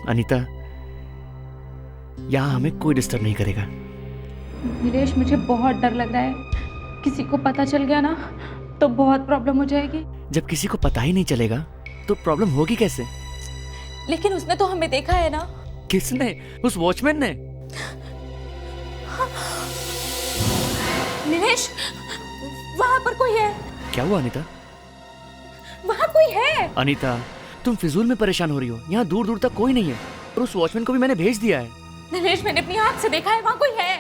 अनीता, यहाँ हमें कोई डिस्टर्ब नहीं करेगा। नीलेश, मुझे बहुत डर लग रहा है। किसी को पता चल गया ना तो बहुत प्रॉब्लम हो जाएगी। जब किसी को पता ही नहीं चलेगा तो प्रॉब्लम होगी कैसे? लेकिन उसने तो हमें देखा है ना। किसने? उस वॉचमैन ने। नीलेश, वहां पर कोई है। क्या हुआ अनीता? वहां कोई है। अनीता, तुम फिजूल में परेशान हो रही हो। यहाँ दूर दूर तक कोई नहीं है और उस वॉचमैन को भी मैंने भेज दिया है। नीलेश, मैंने अपनी आंख से देखा है, वहां कोई है।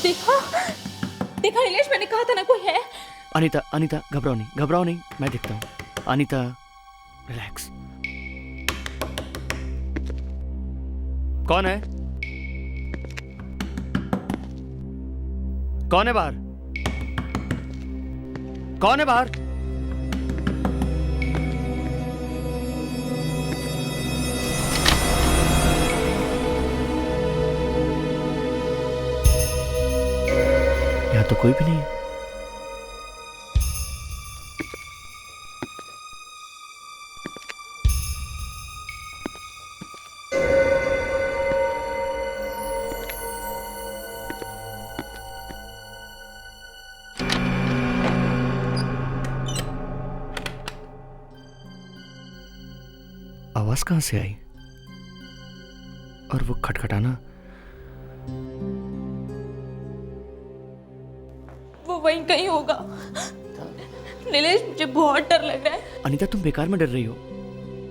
देखा देखा नीलेश, मैंने कहा था ना कोई है। अनीता, अनीता, घबराओ नहीं, मैं देखता हूँ। अनीता, रिलैक्स। कौन है? कौन है बाहर? कौन है बाहर? यहाँ तो कोई भी नहीं है। आवाज कहां से आई? और वो खटखटाना, वो वहीं कहीं होगा। नीलेश, मुझे बहुत डर लग रहा है। अनीता, तुम बेकार में डर रही हो।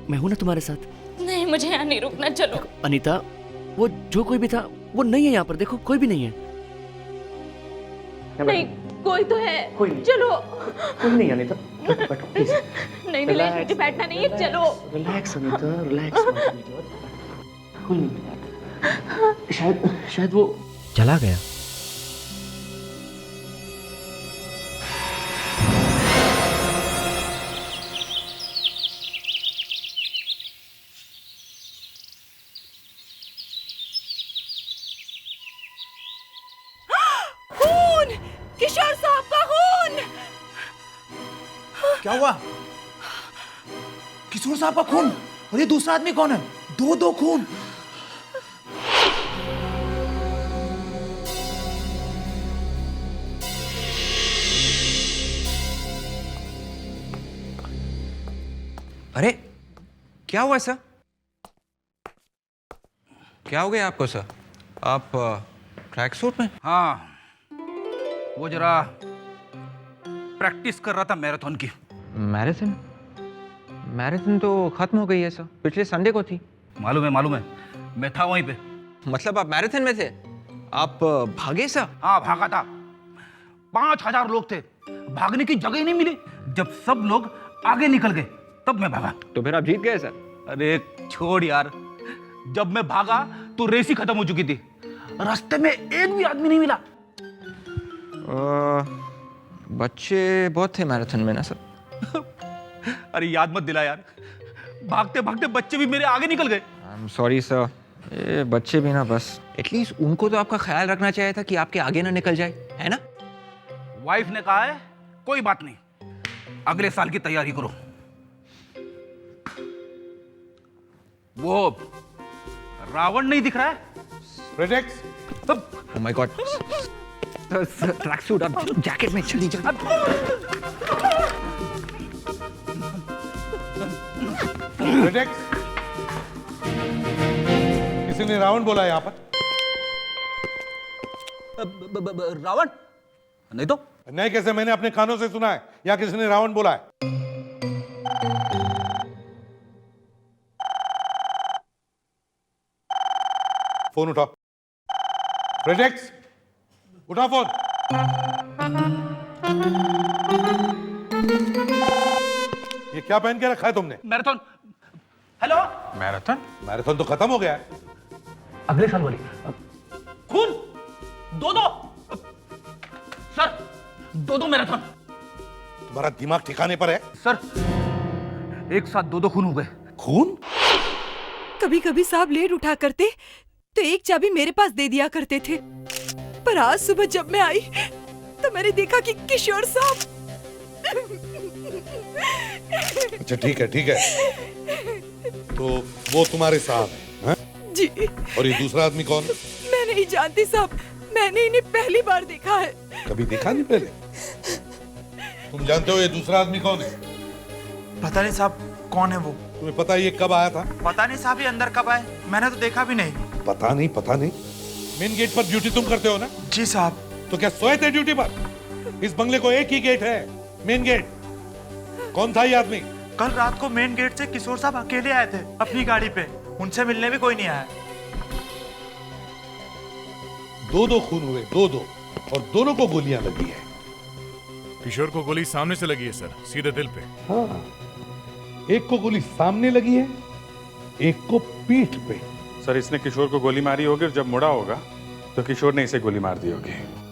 मैं हूं ना तुम्हारे साथ। नहीं, मुझे यहाँ नहीं रुकना, चलो। अनीता, वो जो कोई भी था वो नहीं है यहाँ पर। देखो, कोई भी नहीं है। नहीं, कोई तो है। कोई नहीं। चलो। कोई नहीं अनीता, बैठो प्लीज। नहीं नीलेश, मुझे बैठना नहीं है, चलो। Relax Anita, relax. कोई नहीं। शायद वो चला गया। खून! किशोर साहब का खून! क्या हुआ? किशोर साहब का खून? और ये दूसरा आदमी कौन है? दो खून। अरे क्या हुआ सर? क्या हो गया आपको सर? आप ट्रैक सूट में? हाँ, वो जरा प्रैक्टिस कर रहा था मैराथन की। मैराथन? मैराथन तो खत्म हो गई है सर, पिछले संडे को थी। मालूम है, मैं था वहीं पे। मतलब आप मैराथन में थे? आप भागे सर? हाँ, भागा था। 5000 लोग थे, भागने की जगह ही नहीं मिली। जब सब लोग आगे निकल गए तब मैं भागा। तो फिर आप जीत गए सर? अरे छोड़ यार, जब मैं भागा तो रेस ही खत्म हो चुकी थी। रास्ते में एक भी आदमी नहीं मिला। बच्चे बहुत थे मैराथन में ना सर? अरे याद मत दिला यार, भागते भागते बच्चे भी मेरे आगे निकल गए। आई एम सॉरी सर, ये बच्चे भी ना, बस एटलीस्ट उनको तो आपका ख्याल रखना चाहिए था कि आपके आगे ना निकल जाए, है ना? वाइफ ने कहा है कोई बात नहीं, अगले साल की तैयारी करो। वो रावण नहीं दिख रहा है? Projects. Oh my God track suit, अब जैकेट में जल्दी जल्दी। प्रोजेक्ट्स। किसी ने रावण बोला यहाँ पर? रावण नहीं तो। नहीं कैसे? मैंने अपने कानों से सुना है या किसी ने रावण बोला है। फोन उठाओ। प्रोजेक्ट्स, उठाओ फोन। ये क्या पहन के रखा है तुमने? मैराथन। Hello, marathon? मैराथन तो खत्म हो गया है। अगले साल वाली। खून दो सर, दो मैराथन। तुम्हारा दिमाग ठिकाने पर है? सर, एक साथ दो खून हो गए। खून? कभी कभी साहब लेट उठा करते तो एक चाबी मेरे पास दे दिया करते थे, पर आज सुबह जब मैं आई तो मैंने देखा कि किशोर साहब अच्छा ठीक है ठीक है, तो वो तुम्हारे साहब हैं, हैं? जी और ये दूसरा आदमी कौन है? मैं नहीं जानती साहब, मैंने इन्हें पहली बार देखा है। कभी देखा नहीं पहले? तुम जानते हो ये दूसरा आदमी कौन है? पता नहीं साहब कौन है वो। तुम्हें पता है ये कब आया था? पता नहीं साहब ये अंदर कब आए, मैंने तो देखा भी नहीं। पता नहीं। मेन गेट पर ड्यूटी तुम करते हो ना? जी साहब। तो क्या सोए थे ड्यूटी पर? इस बंगले को एक ही गेट है, मेन गेट। कौन था ये आदमी? कल रात को मेन गेट से किशोर साहब अकेले आए थे अपनी गाड़ी पे, उनसे मिलने भी कोई नहीं आया। दो खून हुए, दो, और दोनों को गोलियां लगी है। किशोर को गोली सामने से लगी है सर, सीधे दिल पे। हाँ, एक को गोली सामने लगी है, एक को पीठ पे। सर इसने किशोर को गोली मारी होगी और जब मुड़ा होगा तो किशोर ने इसे गोली मार दी होगी।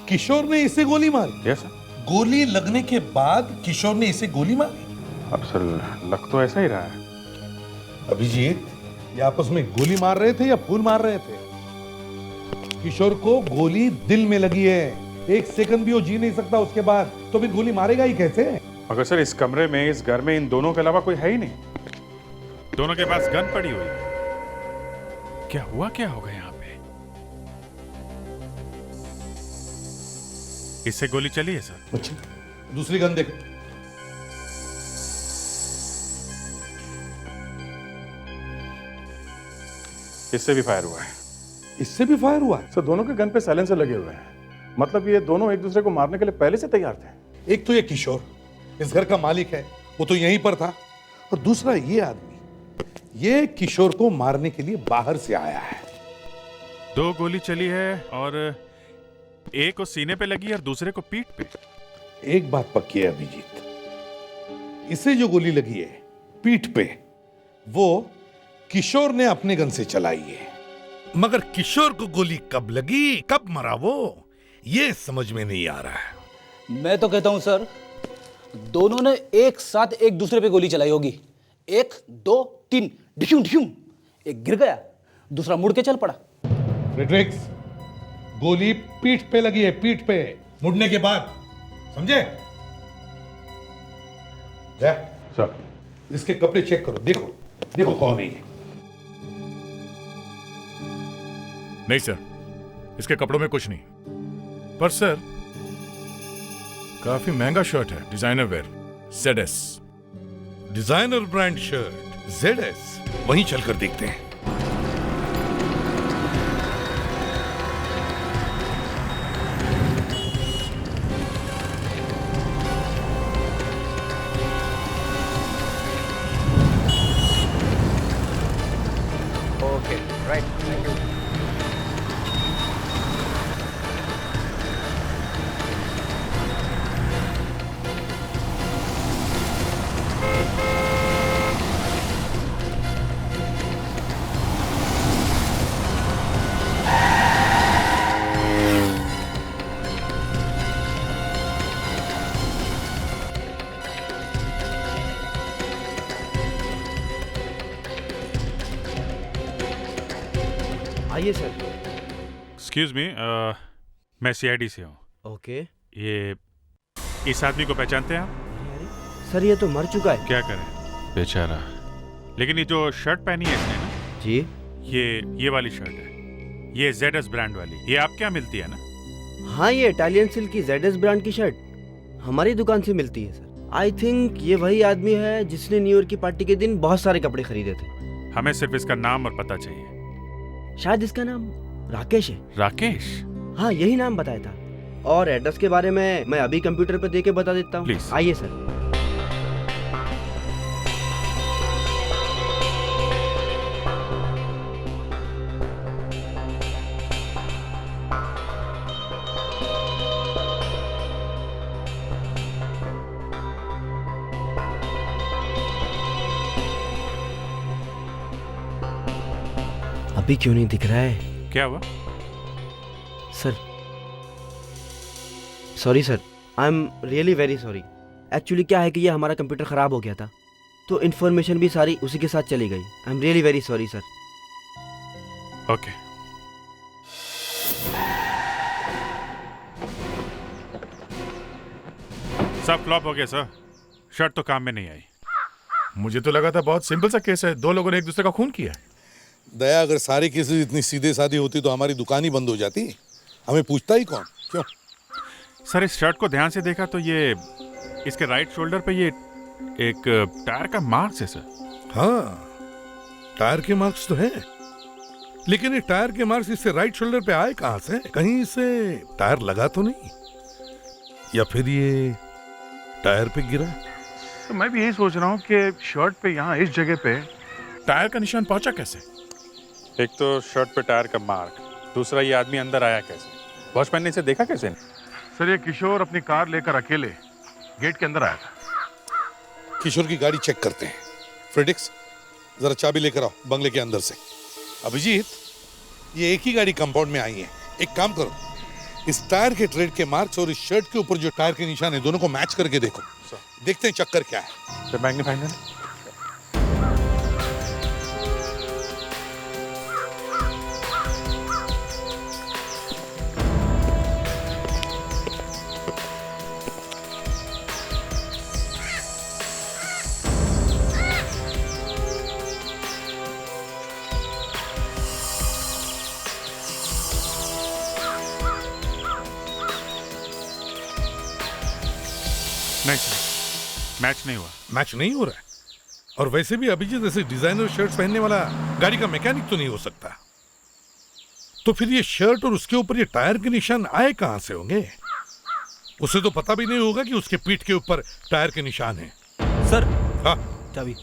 किशोर ने इसे गोली मारी? Yes sir. गोली लगने के बाद किशोर ने इसे गोली मारी? अब सर लग तो ऐसा ही रहा है। अभिजीत, ये आपस में गोली मार रहे थे या फूल मार रहे थे? किशोर को गोली दिल में लगी है, एक सेकंड भी वो जी नहीं सकता उसके बाद, तो फिर गोली मारेगा ही कैसे? मगर सर इस कमरे में, इस घर में इन दोनों के अलावा कोई है ही नहीं। दोनों के पास गन पड़ी हुई है। क्या होगा यहाँ पे? इससे गोली चली है सर। अच्छा, दूसरी गन देखो। इससे भी फायर हुआ है। इससे भी फायर हुआ है? सर दोनों के गन पे साइलेंसर लगे हुए हैं, मतलब ये दोनों एक दूसरे को मारने के लिए पहले से तैयार थे। एक तो ये किशोर इस घर का मालिक है, वो तो यहीं पर था, और दूसरा ये आदमी, ये किशोर को मारने के लिए बाहर से आया है। 2 गोली चली है और एक को सीने पे लगी और दूसरे को पीठ पे। एक बात पक्की है अभिजीत, इसे जो गोली लगी है पीठ पे, वो किशोर ने अपने गन से चलाई है। मगर किशोर को गोली कब लगी, कब मरा वो, ये समझ में नहीं आ रहा है। मैं तो कहता हूं सर, दोनों ने एक साथ एक दूसरे पे गोली चलाई होगी। 1 2 3 ढिशुम ढिशुम, एक गिर गया, दूसरा मुड़ के चल पड़ा। फ्रेडरिक्स, गोली पीठ पे लगी है, पीठ पे, मुड़ने के बाद, समझे? सर इसके कपड़े चेक करो, देखो कौन है ये। नहीं सर, इसके कपड़ों में कुछ नहीं, पर सर काफी महंगा शर्ट है, designer wear, ZS। Designer brand shirt ZS, वहीं चलकर देखते हैं। Okay right, thank you. आइए सर। एक्सक्यूज मी, मैं CID से हूँ। ओके। ये इस आदमी को पहचानते हैं आप? सर ये तो मर चुका है। क्या करें बेचारा, लेकिन ये जो शर्ट पहनी है इसने ना जी, ये वाली शर्ट है, ये ZS ब्रांड वाली, ये आपके यहाँ मिलती है ना? हाँ ये इटालियन सिल्क की ZS ब्रांड की शर्ट हमारी दुकान से मिलती है सर। आई थिंक ये वही आदमी है जिसने न्यू ईयर की पार्टी के दिन बहुत सारे कपड़े खरीदे थे। हमें सिर्फ इसका नाम और पता चाहिए। शायद इसका नाम राकेश है। राकेश? हाँ यही नाम बताया था, और एड्रेस के बारे में मैं अभी कंप्यूटर पे देके बता देता हूँ। प्लीज। आइए सर। अभी क्यों नहीं दिख रहा है? क्या हुआ? Sir sorry sir, I am really very sorry. Actually क्या है कि ये हमारा कंप्यूटर ख़राब हो गया था, तो इन्फॉर्मेशन भी सारी उसी के साथ चली गई। I am really very sorry sir. Okay. सब फ्लॉप हो गया सर। शर्ट तो काम में नहीं आई। मुझे तो लगा था बहुत सिंपल सा केस है, दो लोगों ने एक दूसरे का खून किया। दया, अगर सारे केसेस इतनी सीधे साधी होती तो हमारी दुकान ही बंद हो जाती। हमें पूछता ही कौन? क्यों? सर इस शर्ट को ध्यान से देखा तो ये इसके राइट शोल्डर पे ये एक टायर का मार्क्स है सर। हाँ, टायर के मार्क्स तो हैं, लेकिन ये टायर के मार्क्स इससे राइट शोल्डर पे आए कहां से? कहीं इसे टायर लगा तो नहीं, या फिर ये टायर पे गिरा? तो मैं भी यही सोच रहा हूँ कि शर्ट पे यहाँ इस जगह पे टायर का निशान पहुंचा कैसे? एक तो शर्ट पे टायर का मार्क, दूसरा ये आदमी अंदर आया कैसे? वॉचमैन ने इसे देखा कैसे? सर ये किशोर अपनी कार लेकर अकेले गेट के अंदर आया था। किशोर की गाड़ी चेक करते हैं। फ्रेडिक्स, जरा चाबी लेकर आओ बंगले के अंदर से। अभिजीत, ये एक ही गाड़ी कंपाउंड में आई है। एक काम करो, इस टायर के ट्रेड के मार्क्स और इस शर्ट के ऊपर जो टायर के निशान है दोनों को मैच करके देखो। देखते हैं चक्कर क्या है। मैग्नीफाइंग नहीं सर, मैच नहीं हुआ। मैच नहीं हो रहा है। और वैसे भी अभिजीत ऐसे डिजाइनर शर्ट्स पहनने वाला गाड़ी का मैकेनिक तो नहीं हो सकता। तो फिर ये शर्ट और उसके ऊपर ये टायर के निशान आए कहां से होंगे? उसे तो पता भी नहीं होगा कि उसके पीठ के ऊपर टायर के निशान हैं। सर, हाँ, चाबी।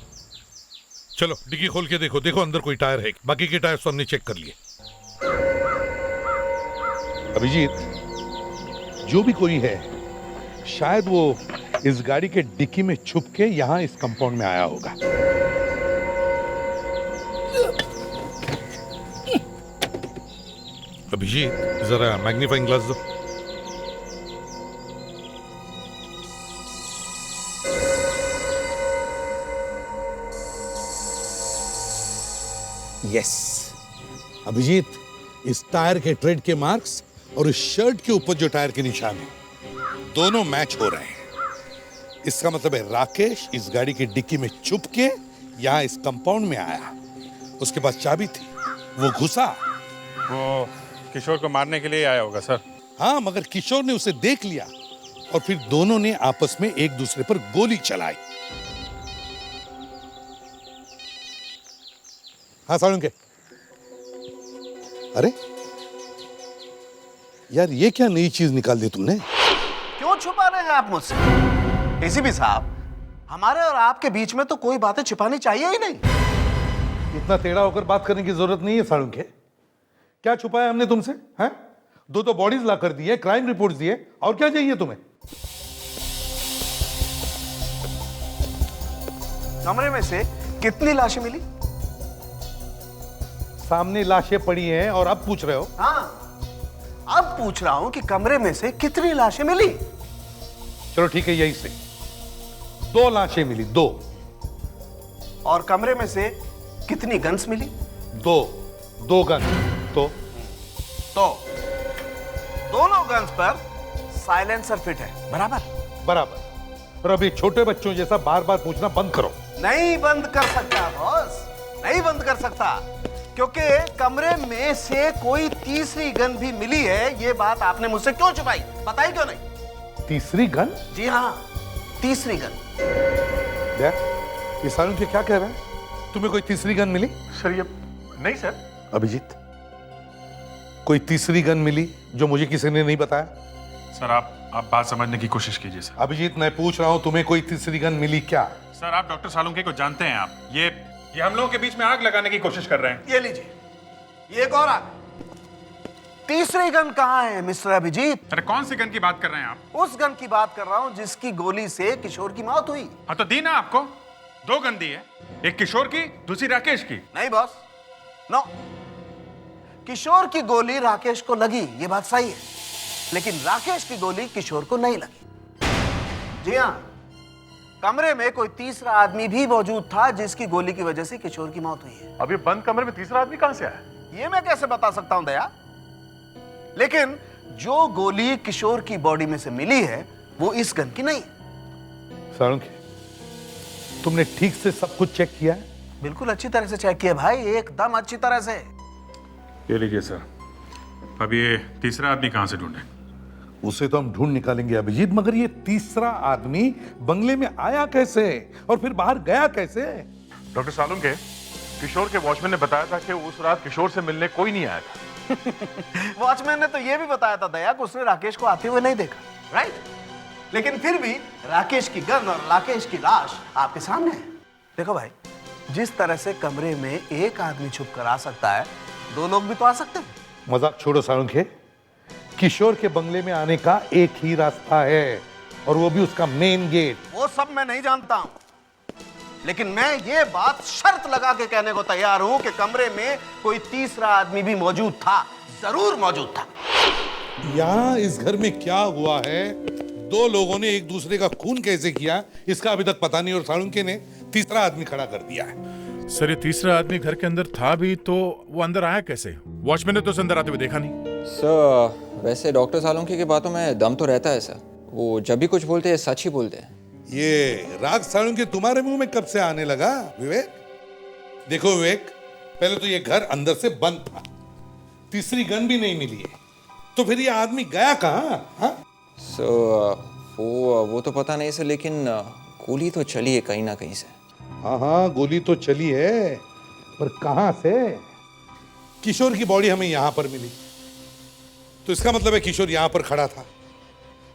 चलो डिग्गी खोल के देखो, देखो अंदर कोई टायर है। बाकी के टायर तो हमने चेक कर लिए। अभिजीत, जो भी कोई है शायद वो इस गाड़ी के डिक्की में छुप के यहां इस कंपाउंड में आया होगा। अभिजीत, जरा मैग्नीफाइंग ग्लास दो। यस अभिजीत, इस टायर के ट्रेड के मार्क्स और इस शर्ट के ऊपर जो टायर के निशान है दोनों मैच हो रहे हैं। इसका मतलब है राकेश इस गाड़ी की डिक्की में छुप के यहां इस कंपाउंड में आया। उसके पास चाबी थी, वो घुसा। वो किशोर को मारने के लिए आया होगा सर। हाँ, मगर किशोर ने उसे देख लिया और फिर दोनों ने आपस में एक दूसरे पर गोली चलाई। हाँ सालुंके, अरे यार ये क्या नई चीज निकाल दी तुमने? क्यों छुपा रहे हैं आप मुझसे? एसीपी साहब, हमारे और आपके बीच में तो कोई बातें छिपानी चाहिए ही नहीं। इतना टेढ़ा होकर बात करने की जरूरत नहीं है सालुंके। क्या छुपाया हमने तुमसे? हैं? दो बॉडीज ला कर दिए, क्राइम रिपोर्ट्स दिए, और क्या चाहिए तुम्हें? कमरे में से कितनी लाशें मिली? सामने लाशें पड़ी हैं और अब पूछ रहे हो? हाँ, अब पूछ रहा हूं कि कमरे में से कितनी लाशें मिली? चलो ठीक है, यही से 2 लाशें मिली, 2। और कमरे में से कितनी गन्स मिली? 2 गन। तो दोनों गन्स पर साइलेंसर फिट है, बराबर। और अभी छोटे बच्चों जैसा बार बार पूछना बंद करो। नहीं बंद कर सकता बॉस, नहीं बंद कर सकता, क्योंकि कमरे में से कोई तीसरी गन भी मिली है। ये बात आपने मुझसे क्यों छुपाई? बताई क्यों नहीं? तीसरी गन? जी हाँ, तीसरी गन। ये सालुंके क्या कह रहा है? तुम्हें कोई तीसरी गन मिली? सर ये नहीं सर। अभिजीत, कोई तीसरी गन मिली जो मुझे किसी ने नहीं बताया? सर आप बात समझने की कोशिश कीजिए सर। अभिजीत, मैं पूछ रहा हूं तुम्हें कोई तीसरी गन मिली क्या? सर आप डॉक्टर सालुंके को जानते हैं। आप ये हम लोगों के बीच में आग लगाने की कोशिश कर रहे हैं। ये लीजिए, ये एक और आग। तीसरी गन कहाँ है मिस्टर अभिजीत? अरे कौन सी गन की बात कर रहे हैं आप? उस गन की बात कर रहा हूं जिसकी गोली से किशोर की मौत हुई। हाँ तो दी ना आपको। 2 गन दी है, एक किशोर की, दूसरी राकेश की। नहीं बॉस, नो। किशोर की गोली राकेश को लगी, ये बात सही है, लेकिन राकेश की गोली किशोर को नहीं लगी। जी हाँ, कमरे में कोई तीसरा आदमी भी मौजूद था जिसकी गोली की वजह से किशोर की मौत हुई है। अब ये बंद कमरे में तीसरा आदमी कहां से आया? ये मैं कैसे बता सकता हूं दया, लेकिन जो गोली किशोर की बॉडी में से मिली है वो इस गन की नहीं। सालुंके, तुमने ठीक से सब कुछ चेक किया है? बिल्कुल अच्छी तरह से चेक किया भाई, एकदम अच्छी तरह से। ये लीजिए सर। अब ये तीसरा आदमी कहाँ से ढूंढे? उसे तो हम ढूंढ निकालेंगे अभिजीत, मगर ये तीसरा आदमी बंगले में आया कैसे और फिर बाहर गया कैसे? डॉक्टर सालुंके, किशोर के वॉचमैन ने बताया था कि उस रात किशोर से मिलने कोई नहीं आया था। वॉचमैन ने तो ये भी बताया था दया कि उसने राकेश को आते हुए नहीं देखा, राइट? लेकिन फिर भी राकेश की गन और राकेश की लाश आपके सामने है। देखो भाई, जिस तरह से कमरे में एक आदमी छुप कर आ सकता है, दो लोग भी तो आ सकते हैं। मजाक छोड़ो सालुंके, किशोर के बंगले में आने का एक ही रास्ता है और वो भी उसका मेन गेट। वो सब मैं नहीं जानता हूं, लेकिन मैं ये बात शर्त लगा के कहने को तैयार हूं कि कमरे में कोई तीसरा आदमी भी मौजूद था, जरूर मौजूद था। यहाँ इस घर में क्या हुआ है, दो लोगों ने एक दूसरे का खून कैसे किया, इसका अभी तक पता नहीं, और सालुंके ने तीसरा आदमी खड़ा कर दिया है। सर, ये तीसरा आदमी घर के अंदर था भी तो वो अंदर आया कैसे? वॉचमैन ने तो उसे अंदर आते हुए देखा नहीं। सर, वैसे डॉक्टर सालुंके की बातों में दम तो रहता है सर। वो जब भी कुछ बोलते हैं सच ही बोलते हैं। ये राग सालुंके तुम्हारे मुंह में कब से आने लगा विवेक? देखो विवेक, पहले तो ये घर अंदर से बंद था, तीसरी गन भी नहीं मिली है, तो फिर ये आदमी गया कहाँ? हाँ? वो तो पता नहीं सर, लेकिन गोली तो चली है कहीं ना कहीं से। हाँ, गोली तो चली है, पर कहां से? किशोर की बॉडी हमें यहां पर मिली, तो इसका मतलब है किशोर यहां पर खड़ा था,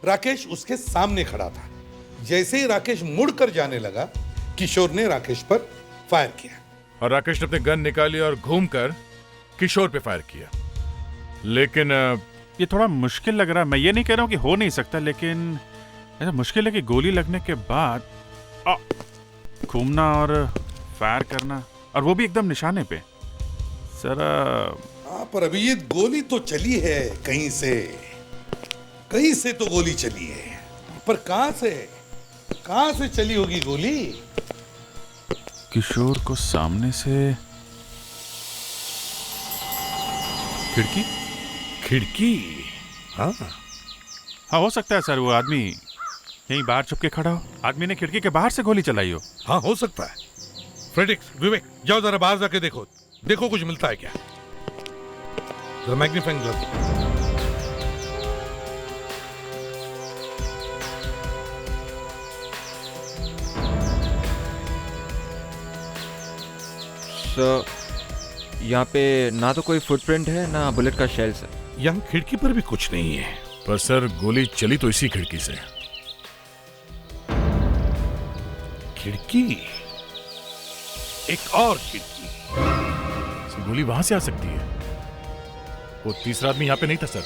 राकेश उसके सामने खड़ा था। जैसे ही राकेश मुड़कर जाने लगा, किशोर ने राकेश पर फायर किया और राकेश ने अपनी गन निकाली और घूमकर किशोर पे फायर किया। लेकिन ये थोड़ा मुश्किल लग रहा है। मैं ये नहीं कह रहा हूँ कि हो नहीं सकता, लेकिन ऐसा मुश्किल है कि गोली लगने के बाद घूमना और फायर करना, और वो भी एकदम निशाने पे। सर पर अभी ये गोली तो चली है कहीं से तो गोली चली है, पर कहां से चली होगी गोली? किशोर को सामने से खिड़की। हाँ, हो सकता है सर, वो आदमी यहीं बाहर छुप के खड़ा हो, आदमी ने खिड़की के बाहर से गोली चलाई हो। हाँ, हो सकता है। फ्रेडिक्स, विवेक, जाओ जरा बाहर जाके देखो कुछ मिलता है क्या। जरा मैग्नीफाइंग ग्लास। सर, यहाँ पे ना तो कोई फुटप्रिंट है ना बुलेट का शेल सर। यहाँ खिड़की पर भी कुछ नहीं है, पर सर गोली चली तो इसी खिड़की से। खिड़की, एक और खिड़की, गोली वहां से आ सकती है। वो तीसरा आदमी यहाँ पे नहीं था सर,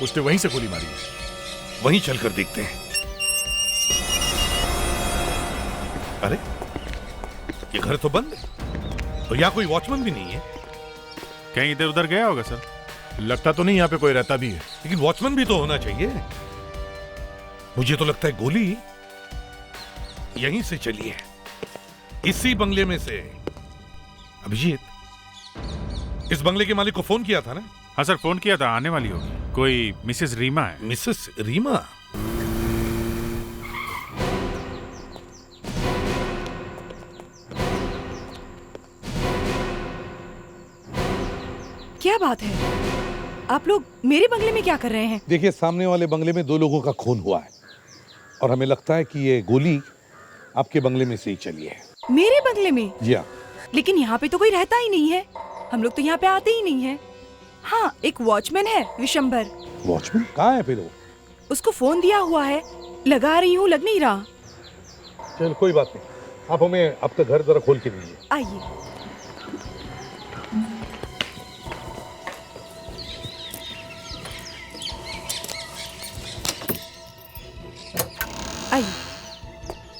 उसने वहीं से गोली मारी है। वहीं चलकर देखते हैं। अरे, ये घर तो बंद है और यहाँ कोई वॉचमैन भी नहीं है। कहीं इधर उधर गया होगा सर। लगता तो नहीं यहाँ पे कोई रहता भी है, लेकिन वॉचमैन भी तो होना चाहिए। मुझे तो लगता है गोली यहीं से चली है, इसी बंगले में से। अभिजीत, इस बंगले के मालिक को फोन किया था ना? हाँ सर, फोन किया था, आने वाली होगी। कोई मिसेस रीमा है। मिसेस रीमा? क्या बात है, आप लोग मेरे बंगले में क्या कर रहे हैं? देखिए, सामने वाले बंगले में दो लोगों का खून हुआ है और हमें लगता है कि ये गोली आपके बंगले में से ही चली है। मेरे बंगले में? जी हाँ। लेकिन यहाँ पे तो कोई रहता ही नहीं है, हम लोग तो यहाँ पे आते ही नहीं है। हाँ, एक वॉचमैन है, विशंबर। वॉचमैन कहाँ है फिर वो? उसको फोन दिया हुआ है, लगा रही हूँ, लग नहीं रहा। चल कोई बात नहीं, आप हमें आपका घर जरा खोल के दीजिए। आइए।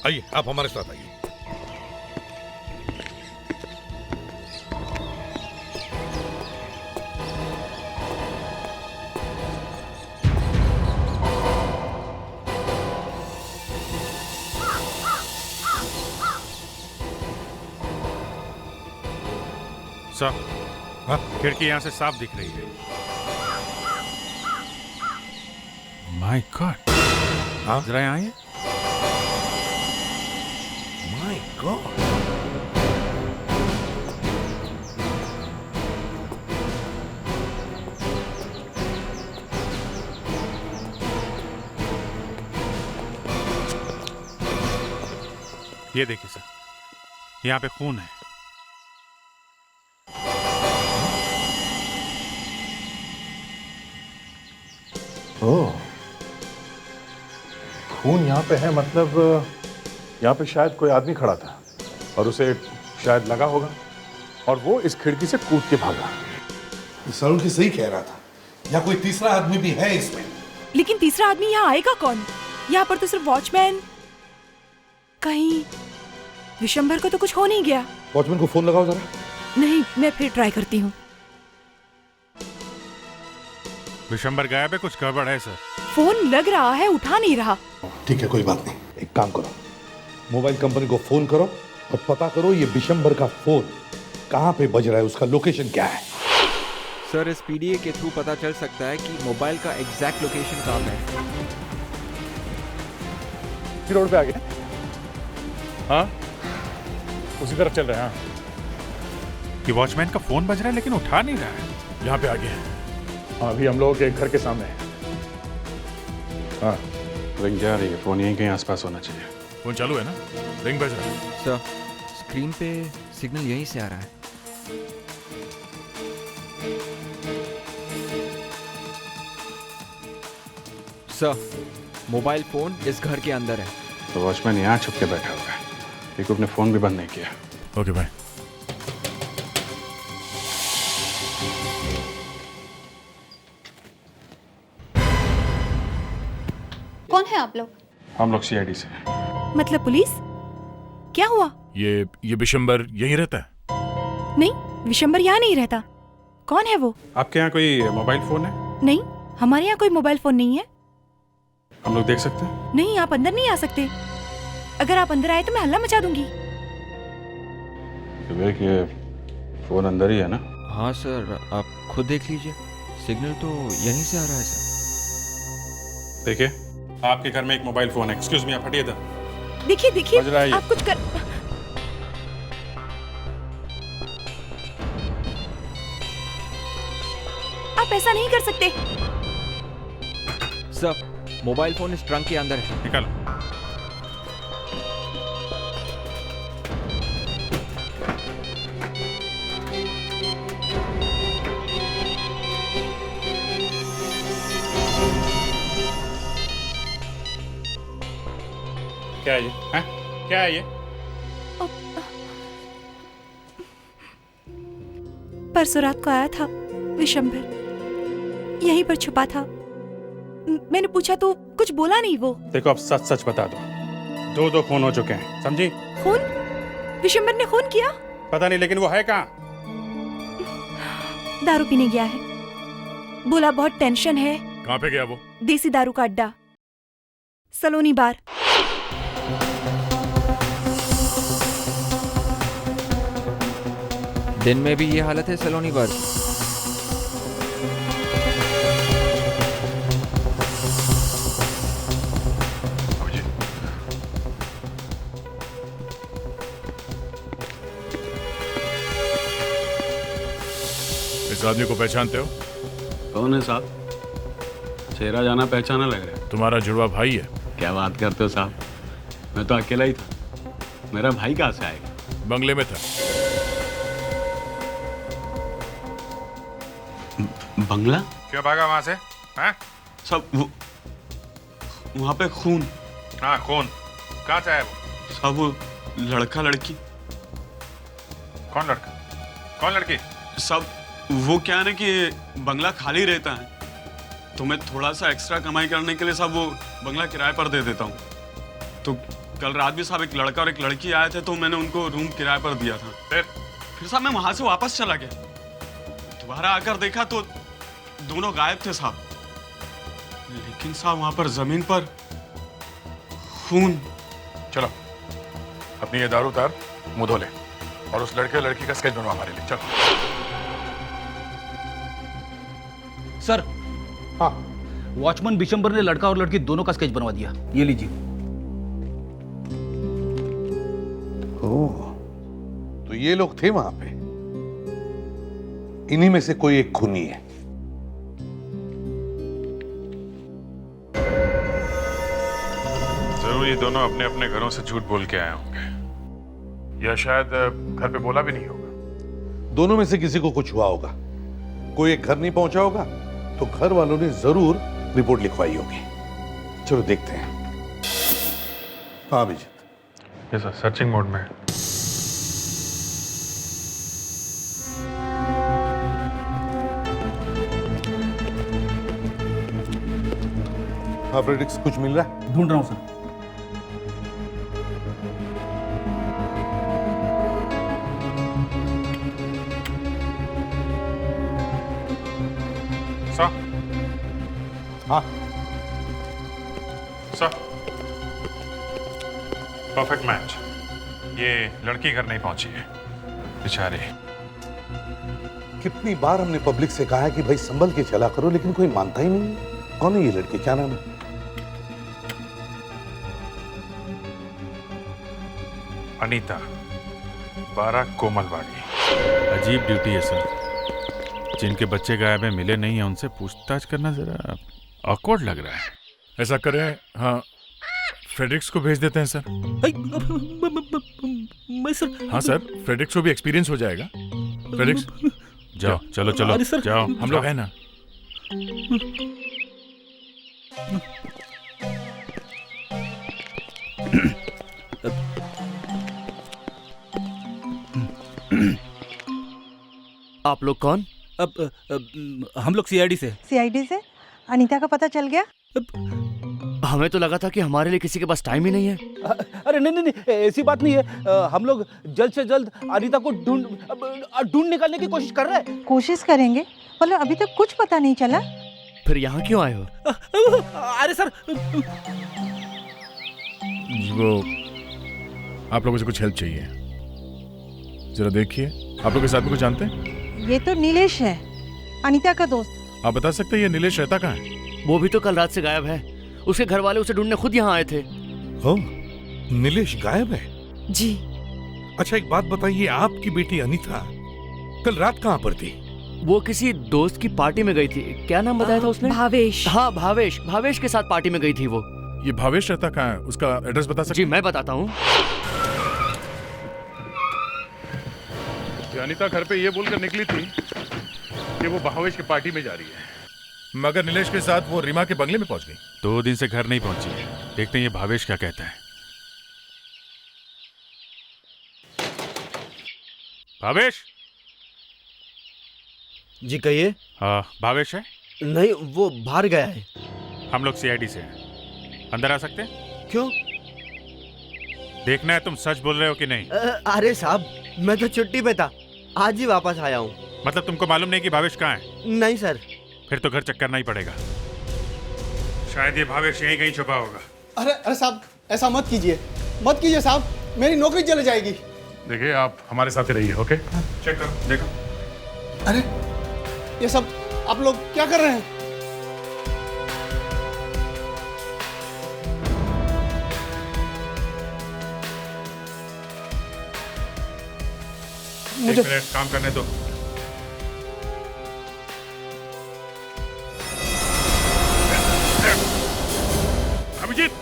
आइए, आप हमारे साथ आइए। सर, हाँ, खिड़की यहां से साफ दिख रही है। माय गॉड, हाँ, जरा यहाँ आइए। My God. ये देखिए सर, यहाँ पे खून है। ओह, खून यहाँ पे है, मतलब यहाँ पे शायद कोई आदमी खड़ा था और उसे शायद लगा होगा और वो इस खिड़की से कूद के भागा। सरुण की सही कह रहा था, या कोई तीसरा आदमी भी है इसमें। लेकिन तीसरा आदमी यहाँ आएगा कौन? यहाँ पर तो सिर्फ वॉचमैन। कहीं विशंभर को तो कुछ हो नहीं गया? वॉचमैन को फोन लगाओ जरा। नहीं, मैं फिर ट्राई करती हूँ। विशंबर गायब है, कुछ गड़बड़ है सर। फोन लग रहा है, उठा नहीं रहा। ठीक है, कोई बात नहीं। एक काम करो, मोबाइल कंपनी को फोन करो और पता करो ये विशंबर का फोन कहाँ पे बज रहा है, उसका लोकेशन क्या है। सर, इस पीडीए के थ्रू पता चल सकता है कि मोबाइल का एग्जैक्ट लोकेशन कहाँ है। रोड पे आ गए? हाँ, उसी तरफ चल रहे हैं। हाँ, ये वॉचमैन का फोन बज रहा है लेकिन उठा नहीं रहा है। यहाँ पे आ गए। हाँ, अभी हम लोगों के घर के सामने है। हाँ, रिंग जा रही है, फोन यहीं कहीं आसपास होना चाहिए। फोन चालू है ना? रिंग बज रहा है। सर, स्क्रीन पे सिग्नल यहीं से आ रहा है। सर, मोबाइल फोन इस घर के अंदर है। तो वॉचमैन यहाँ छुप के बैठा हुआ है, क्योंकि अपने फोन भी बंद नहीं किया। ओके भाई। कौन है आप लोग? हम लोग सीआईडी से। मतलब पुलिस? क्या हुआ? ये विशंबर यहीं रहता है? नहीं, विशंबर यहाँ नहीं रहता। कौन है वो? आपके यहाँ कोई मोबाइल फोन है? नहीं, हमारे यहाँ कोई मोबाइल फोन नहीं है। हम लोग देख सकते हैं? नहीं, आप अंदर नहीं आ सकते। अगर आप अंदर आए तो मैं हल्ला मचा दूंगी। विवेक, ये फोन अंदर ही है ना? हाँ सर, आप खुद देख लीजिए, सिग्नल तो यहीं से आ रहा है सर। देखिए, आपके घर में एक मोबाइल फोन है। एक्सक्यूज मी, आप हटिए इधर। देखिए देखिए, बज रहा है ये। आप कुछ कर। आप ऐसा नहीं कर सकते। सर, मोबाइल फोन इस ट्रंक के अंदर है। निकालो। क्या है ये? हैं? क्या है ये? परसों रात को आया था विशंभर, यहीं पर छुपा था। मैंने पूछा तो कुछ बोला नहीं वो। देखो, अब सच सच बता दो। दो खून हो चुके हैं, समझी? खून? विशंभर ने खून किया? पता नहीं, लेकिन वो है कहाँ? दारू पीने गया है। बोला बहुत टेंशन है। कहाँ पे गया वो? देसी दारू का अड्डा, सलोनी बार। दिन में भी ये हालत है सलोनी बार की? इस आदमी को पहचानते हो? कौन है साहब? चेहरा जाना पहचाना लग रहा है। तुम्हारा जुड़वा भाई है। क्या बात करते हो साहब, मैं तो अकेला ही था। मेरा भाई कहाँ से आएगा? बंगले में था। बंगला? क्यों भागा वहां से? हैं? सब वहाँ पे खून। हाँ, खून। कहाँ से आया वो? सब वो लड़का लड़की। कौन लड़का? कौन लड़की? सब वो क्या है ना कि बंगला खाली रहता है, तो मैं थोड़ा सा एक्स्ट्रा कमाई करने के लिए सब वो बंगला किराए पर दे देता हूँ। तो कल रात भी साहब एक लड़का और एक लड़की आए थे, तो मैंने उनको रूम किराए पर दिया था। फिर साहब मैं वहां से वापस चला गया। दोबारा आकर देखा तो दोनों गायब थे साहब। लेकिन साहब वहां पर जमीन पर खून। चलो, अपनी ये दारू उतार, मुंह धो ले और उस लड़के लड़की का स्केच बनवा हमारे लिए। चलो। सर। हाँ, वॉचमैन विशंबर ने लड़का और लड़की दोनों का स्केच बनवा दिया। ये लीजिए। ओह, तो ये लोग थे वहां पे। इन्हीं में से कोई एक खूनी है। जरूर ये दोनों अपने अपने घरों से झूठ बोल के आए होंगे, या शायद घर पे बोला भी नहीं होगा। दोनों में से किसी को कुछ हुआ होगा। कोई एक घर नहीं पहुंचा होगा, तो घर वालों ने जरूर रिपोर्ट लिखवाई होगी। चलो देखते हैं। हाँ Abhijit. Yes sir, searching mode में। हाँ फ्रेडिक्स, कुछ मिल रहा है? ढूंढ रहा हूं सर। सर। हाँ सर, परफेक्ट मैच। ये लड़की घर नहीं पहुंची है बेचारी। कितनी बार हमने पब्लिक से कहा है कि भाई संभल के चला करो, लेकिन कोई मानता ही नहीं है। कौन है ये लड़की, क्या नाम है? अनीता, 12 कोमलवाड़ी। अजीब ड्यूटी है सर। जिनके बच्चे गायब हैं, मिले नहीं है, उनसे पूछताछ करना जरा ऑकवर्ड लग रहा है। ऐसा करें, हाँ, फ्रेडरिक्स को भेज देते हैं सर। मैं सर। हाँ सर, फ्रेडरिक्स को भी एक्सपीरियंस हो जाएगा। फ्रेडरिक्स जाओ, चलो चलो अरे सर, जाओ, हम लोग हैं ना। आप लोग कौन? हम लोग सीआईडी से। सीआईडी से? अनीता का पता चल गया? हमें तो लगा था कि हमारे लिए किसी के पास टाइम ही नहीं है। अरे नहीं नहीं नहीं, ऐसी बात नहीं है। हम लोग जल्द से जल्द अनीता को ढूंढ निकालने की कोशिश कर रहे हैं। कोशिश करेंगे, मतलब अभी तक कुछ पता नहीं चला। फिर यहाँ क्यों आए हो? अरे सर, वो आप लोगों से कुछ हेल्प चाहिए, जरा देखिए। आप लोग के साथ में कुछ जानते हैं? ये तो नीलेश है, अनीता का दोस्त। आप बता सकते हैं ये नीलेश रहता कहाँ है? वो भी तो कल रात से गायब है। उसके घर वाले उसे ढूंढने खुद यहाँ आए थे। ओ, नीलेश गायब है? जी। अच्छा एक बात बताइए, आपकी बेटी अनीता कल रात कहाँ पर थी? वो किसी दोस्त की पार्टी में गई थी। क्या नाम बताया था उसने? भावेश। हाँ भावेश, भावेश के साथ पार्टी में गई थी वो। ये भावेश रहता कहाँ है? उसका एड्रेस बता सकते? जी मैं बताता हूँ। अनीता घर पे ये बोलकर निकली थी कि वो भावेश की पार्टी में जा रही है, मगर नीलेश के साथ वो रीमा के बंगले में पहुंच गई। 2 दिन से घर नहीं पहुंची है। देखते हैं ये भावेश क्या कहता है। भावेश जी कहिए। हाँ भावेश है? नहीं, वो बाहर गया है। हम लोग सीआईडी से हैं, अंदर आ सकते हैं? क्यों? देखना है तुम सच बोल रहे हो कि नहीं। अरे साहब, मैं तो छुट्टी पे था, आज ही वापस आया हूँ। मतलब तुमको मालूम नहीं कि भावेश कहाँ है? नहीं सर। फिर तो घर चेक करना ही पड़ेगा। शायद ये भावेश यहीं कहीं छुपा होगा। अरे अरे साहब, ऐसा मत कीजिए साहब, मेरी नौकरी चली जाएगी। देखिए आप हमारे साथ ही रहिए, ओके? चेक करो, देखो। अरे ये सब आप लोग क्या कर रहे हैं? मुझे 1 मिनट काम करने दो। अभिजीत,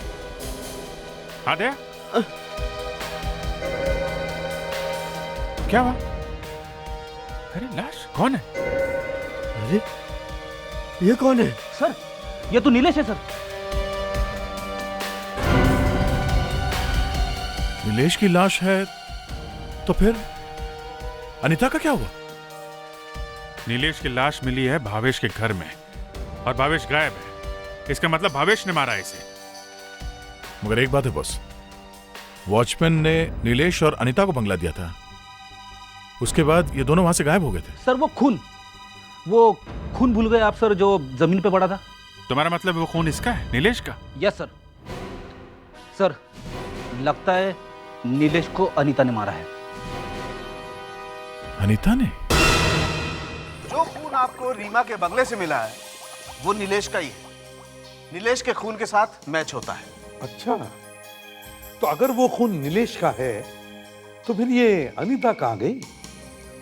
हाँ दे। क्या हुआ? अरे लाश कौन है? अरे ये कौन है? सर ये तो नीलेश है सर। नीलेश की लाश है, तो फिर अनीता का क्या हुआ? नीलेश की लाश मिली है भावेश के घर में, और भावेश गायब है। इसका मतलब भावेश ने मारा इसे। मगर एक बात है बॉस, वॉचमैन ने नीलेश और अनीता को बंगला दिया था, उसके बाद ये दोनों वहां से गायब हो गए थे। सर वो खून भूल गए आप सर, जो जमीन पे पड़ा था। तुम्हारा मतलब वो खून इसका है, नीलेश का? Yes sir. सर लगता है नीलेश को अनीता ने मारा है। अनीता ने? जो खून आपको रीमा के बंगले से मिला है वो नीलेश का ही है। नीलेश के खून के साथ मैच होता है। अच्छा, तो अगर वो खून नीलेश का है तो फिर ये अनीता कहाँ गई?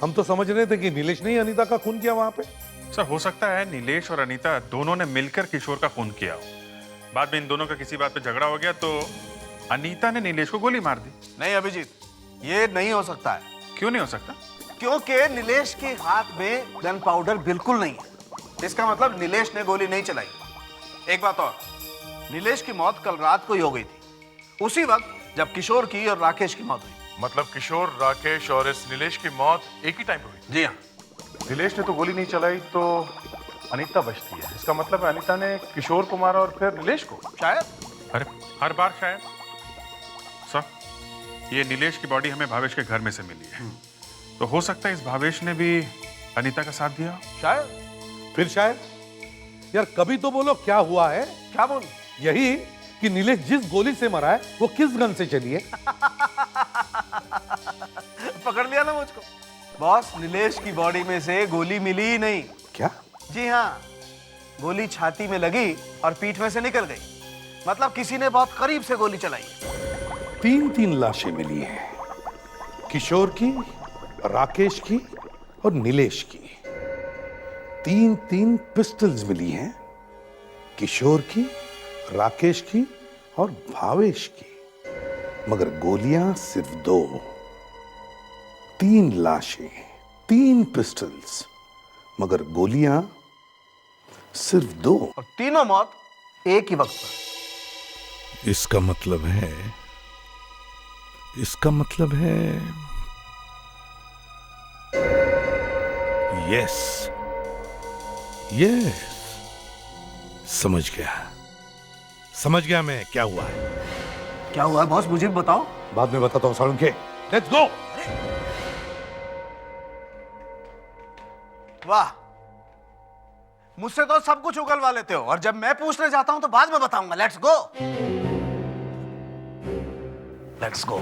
हम तो समझ रहे थे कि नीलेश ने ही अनीता का खून किया वहां पे। सर हो सकता है नीलेश और अनीता दोनों ने मिलकर किशोर का खून किया हो। बाद में इन दोनों का किसी बात पे झगड़ा हो गया तो अनीता ने नीलेश को गोली मार दी। नहीं अभिजीत, ये नहीं हो सकता है। क्यों नहीं हो सकता? क्योंकि नीलेश के हाथ में गन पाउडर बिल्कुल नहीं है। इसका मतलब नीलेश ने गोली नहीं चलाई। एक बात और, नीलेश की मौत कल रात को ही हो गई थी, उसी वक्त जब किशोर की और राकेश की मौत हुई। मतलब किशोर, राकेश और इस नीलेश की मौत एक ही टाइम पे हुई? जी हाँ। नीलेश ने तो गोली नहीं चलाई तो अनीता बचती है। इसका मतलब है अनीता ने किशोर को मारा और फिर नीलेश को? शायद। अरे हर बार शायद। सर ये नीलेश की बॉडी हमें भावेश के घर में से मिली है, तो हो सकता है इस भावेश ने भी अनीता का साथ दिया। शायद। फिर शायद। यार कभी तो बोलो क्या हुआ है? क्या बोल? यही कि नीलेश जिस गोली से मरा है वो किस गन से चली है? पकड़ लिया ना मुझको। बॉस, नीलेश की बॉडी में से गोली मिली ही नहीं। क्या? जी हाँ, गोली छाती में लगी और पीठ में से निकल गई। मतलब किसी ने बहुत करीब से गोली चलाई। 3 लाशें मिली हैं, किशोर की, राकेश की और नीलेश की। 3 पिस्टल्स मिली हैं, किशोर की, राकेश की और भावेश की, मगर गोलियां सिर्फ 2। 3 लाशें, 3 पिस्टल्स, मगर गोलियां सिर्फ 2। और तीनों मौत एक ही वक्त पर। इसका मतलब है यस, समझ गया मैं क्या हुआ है। क्या हुआ है बॉस, मुझे भी बताओ। बाद में बताता हूं सारुण के। Let's go. वाह, मुझसे तो सब कुछ उगलवा लेते हो और जब मैं पूछने जाता हूं तो बाद में बताऊंगा। Let's go, let's go.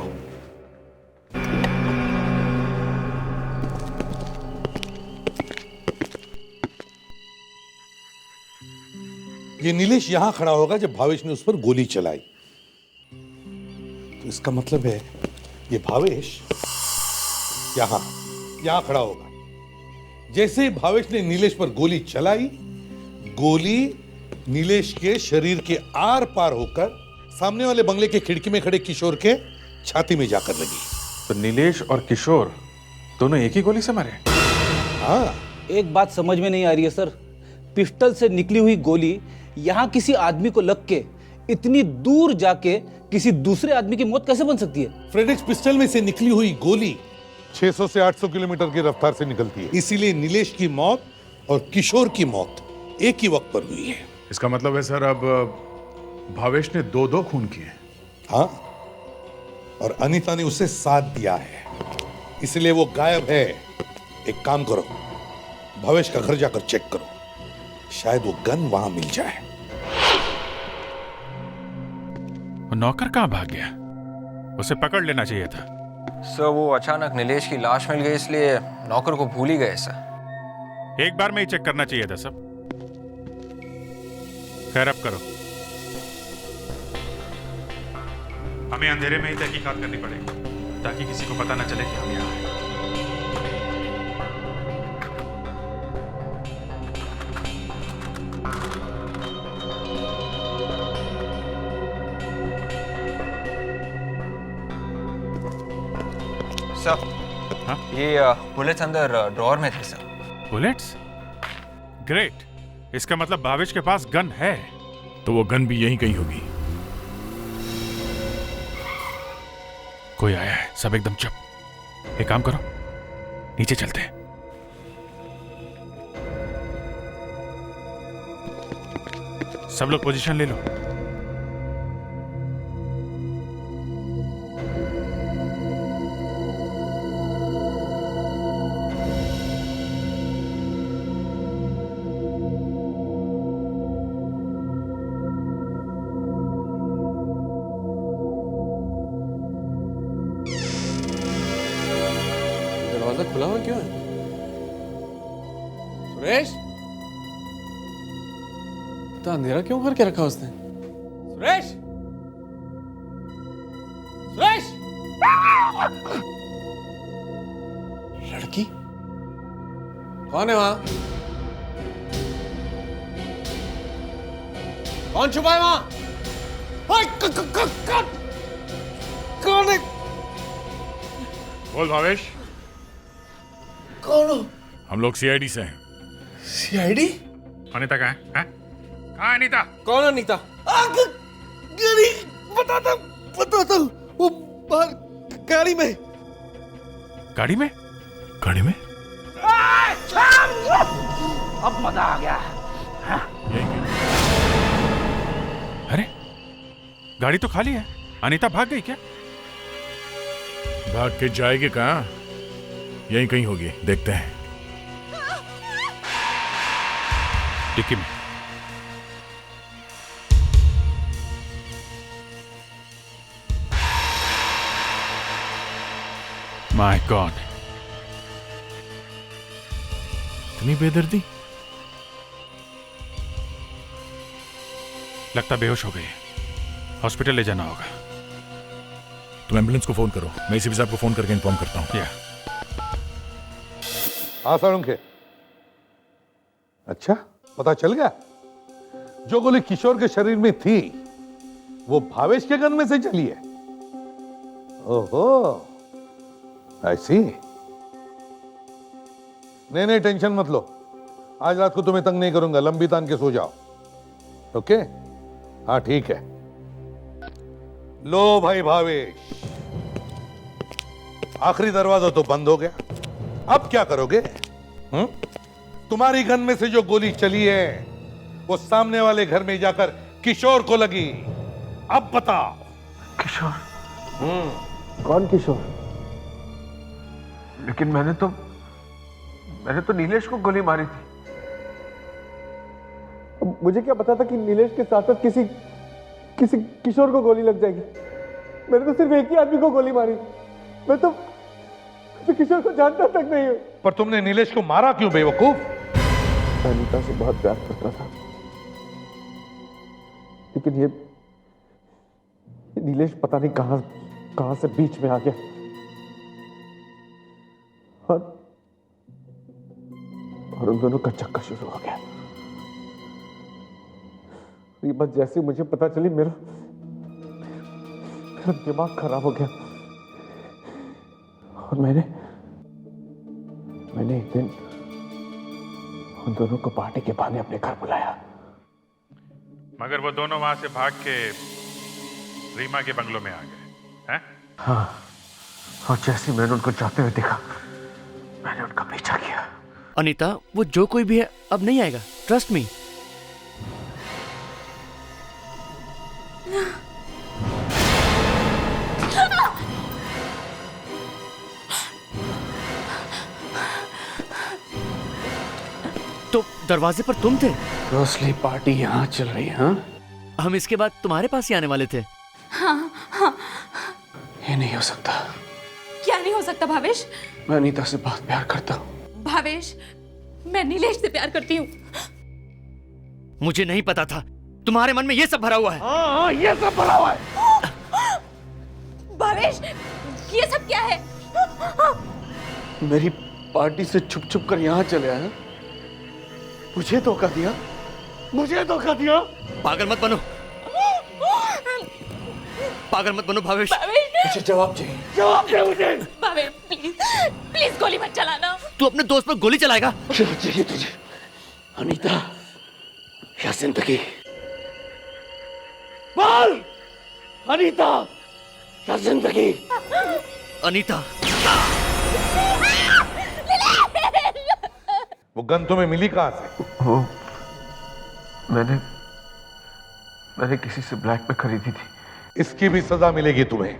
ये नीलेश यहां खड़ा होगा जब भावेश ने उस पर गोली चलाई, तो इसका मतलब है ये भावेश यहां खड़ा होगा। जैसे ही भावेश ने नीलेश पर गोली चलाई, गोली नीलेश के शरीर के आर पार होकर सामने वाले बंगले के खिड़की में खड़े किशोर के छाती में जाकर लगी। तो नीलेश और किशोर दोनों एक ही गोली से मरे? हाँ। एक बात समझ में नहीं आ रही है सर, पिस्टल से निकली हुई गोली यहां किसी आदमी को लग के इतनी दूर जाके किसी दूसरे आदमी की मौत कैसे बन सकती है? फ्रेडेक्स पिस्टल में से निकली हुई गोली 600 से 800 किलोमीटर की रफ्तार से निकलती है, इसीलिए नीलेश की मौत और किशोर की मौत एक ही वक्त पर हुई है। इसका मतलब है सर अब भावेश ने 2 खून किए। हाँ, और अनीता ने उसे साथ दिया है, इसलिए वो गायब है। एक काम करो, भावेश का घर जाकर चेक करो, शायद वो गन वहां मिल जाए। वो नौकर कहां भाग गया? उसे पकड़ लेना चाहिए था। सर वो अचानक नीलेश की लाश मिल गई इसलिए नौकर को भूल ही गए सर। एक बार में ही चेक करना चाहिए था सब। खैर अब करो, हमें अंधेरे में ही तहकीकात करनी पड़ेगी ताकि किसी को पता न चले कि हम यहाँ हैं। सर ये बुलेट्स अंदर ड्रॉअर में थे सर। बुलेट्स? ग्रेट, इसका मतलब भावेश के पास गन है। तो वो गन भी यहीं कहीं होगी। कोई आया है, सब एकदम चुप। एक काम करो, नीचे चलते हैं। सब लोग पोजीशन ले लो। दरवाजा खुला हुआ क्यों है? सुरेश, तो अंधेरा क्यों करके रखा उसने? सुरेश, सुरेश! लकी? कौन है वहां? कौन छुपा है वहां? कौन है? बोल भावेश। कौन हो? हम लोग सीआईडी से हैं। सीआईडी? अनीता कहाँ है? कहाँ है अनीता? कौन अनीता? बताता हूँ। वो बाहर गाड़ी में। गाड़ी में? गाड़ी में? अब मजा आ गया। अरे गाड़ी तो खाली है, अनीता भाग गई क्या? भाग के जाएगी कहाँ? यहीं कहीं होगी, देखते हैं। डिक्की में। माय गॉड, इतनी बेदर्दी। लगता बेहोश हो गई है, हॉस्पिटल ले जाना होगा। तुम एम्बुलेंस को फोन करो, मैं एसीपी साहब को फोन करके इन्फॉर्म करता हूँ। हाँ साळुंखे, अच्छा पता चल गया? जो गोली किशोर के शरीर में थी वो भावेश के गन में से चली है। ओहो, ऐसी? नहीं टेंशन मत लो, आज रात को तुम्हें तंग नहीं करूंगा, लंबी तान के सो जाओ। ओके? हाँ ठीक है। लो भाई भावेश, आखिरी दरवाजा तो बंद हो गया, अब क्या करोगे? तुम्हारी गन में से जो गोली चली है वो सामने वाले घर में जाकर किशोर को लगी। अब बताओ। किशोर? कौन किशोर? लेकिन मैंने तो नीलेश को गोली मारी थी। मुझे क्या पता था कि नीलेश के साथ साथ किसी किशोर को गोली लग जाएगी। मैंने तो सिर्फ एक ही आदमी को गोली मारी। मैं तो किशोर को जानता तक नहीं हूं। पर तुमने नीलेश को मारा क्यों बेवकूफ? अनीता से बहुत प्यार करता था, लेकिन ये नीलेश पता नहीं कहां से बीच में आ गया और उन दोनों का चक्कर शुरू हो गया। ये बात जैसे मुझे पता चली मेरा दिमाग खराब हो गया और मैंने एक दिन उन दोनों को पार्टी के बहाने अपने घर बुलाया। मगर वो दोनों वहां से भाग के रीमा के बंगलों में आ गए हैं? हाँ, और जैसे मैंने उनको जाते हुए देखा, मैंने उनका पीछा किया। अनीता, वो जो कोई भी है अब नहीं आएगा, ट्रस्ट मी। तो दरवाजे पर तुम थे? रोसली पार्टी यहाँ चल रही है? हाँ? हम इसके बाद तुम्हारे पास ही आने वाले थे। हाँ हाँ। ये नहीं हो सकता। क्या नहीं हो सकता भावेश? मैं अनीता से बहुत प्यार करता हूँ। भावेश, मैं नीलेश से प्यार करती हूँ। मुझे नहीं पता था तुम्हारे मन में ये सब भरा हुआ है। हाँ, ये सब भरा हुआ है। भावेश, ये सब क्या है? मेरी पार्टी से छुप छुप कर यहाँ चले आए। मुझे धोखा दिया, मुझे धोखा दिया। पागल मत बनो, पागल मत बनो भावेश। मुझे जवाब चाहिए, जवाब दे मुझे। भावेश प्लीज, प्लीज गोली मत चलाना। तू अपने दोस्त पर गोली चलाएगा? क्या चाहिए तुझे? अनीता या जिंदगी? बोल, अनीता या जिंदगी? अनीता। वो गन तुम्हें मिली कहां से? वो मैंने किसी से ब्लैक में खरीदी थी। इसकी भी सजा मिलेगी तुम्हें।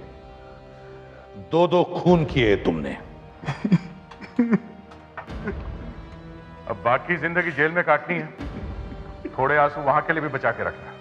2 खून किए तुमने। अब बाकी जिंदगी जेल में काटनी है, थोड़े आंसू वहां के लिए भी बचा के रखना।